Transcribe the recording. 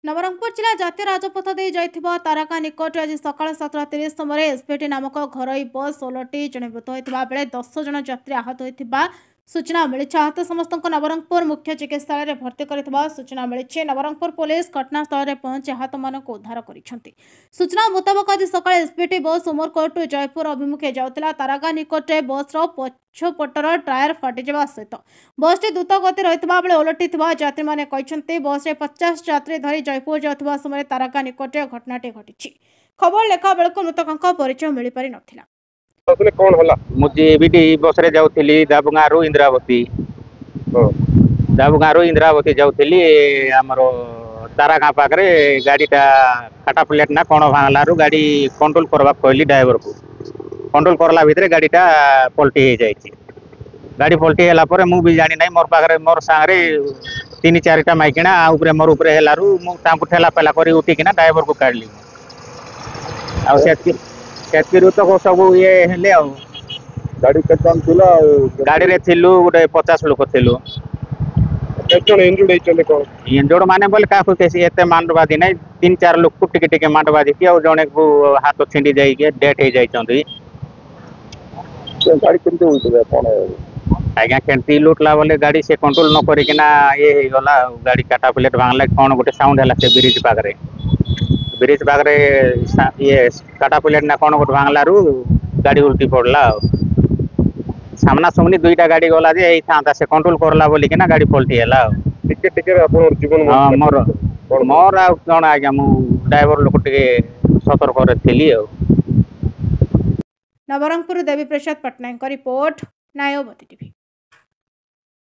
नवरंगपुर जिला जातीय राजपथ दे जाइथिबा तारका निकट आज सकाळ 7:30 समय एसपीटी नामक घरोई बस ओलटी जड़े मृत होता बेले 10 जन यात्री आहत होता सूचना मिली। आहत समस्त नवरंगपुर मुख्य चिकित्सालय में भर्ती कर सूचना मिली। नवरंगपुर पुलिस घटनास्थल में पहुंची आहत मान उद्धार कर सूचना मुताबक आज सकाळ एसपीटी बस उमरकोट जयपुर अभिमुखे जाऊला। तारका निकट बस पछपटर टायर फाटिजा सहित बस द्रुत गति रही ओलटि यात्री मैंने कहते बस 50 यात्री धरी जयपुर जाऊा समय तारका निकट घटनाटी घटी। खबर लेखा बेलू मृतकों परिचय मिल पारि नथिला। कौन होला मुझे बस रे जाऊली दाबगाँव इंदिरावती जाऊली आमर तारागाँ पाखे गाड़ीटा काटा प्लेट ना कौन भांगलू गाड़ी कंट्रोल करवा कहली ड्राइवर को कंट्रोल करला भितर गाड़ीटा पलटी हो जाए। गाड़ी पलटी है मुझे जानी ना मोर पाखे मोर सांगे 3-4टा माइकिना मोर उपरे है ठेला पेला कर उठिकिना ड्राइवर को काढ़ली तो सब ये गाड़ी कम थिला गाड़ी रे थिलु गोटे 50 लोक थिलु। इंजोर्ड माने बोले का एते मांडबादी नहीं 3-4 लोक को टिके टिके मांडबादी की जने को हाथ छिंडी जाई के डेथ हो जाई। गाड़ी केमते उल्टे कोन आज्ञा केंती लुटला बोले गाड़ी से कंट्रोल न करी किना ये गला गाड़ी काटा प्लेट भांगला कोन गोटे साउंड हला से ब्रिज पाखरे ये काटा प्लेट ना कौन गोटे भांगलू गाड़ी उल्टी पड़ला। सामना सामनी 2टा गाड़ी गला जे था से कंट्रोल करला बोली कि ना गाड़ी पलटी है जीवन मोर कौन आज्ञा मु ड्राइवर लोक टे सतर्क थी। Nabarangpur Devi Prasad Patnaik report नायोबती TV.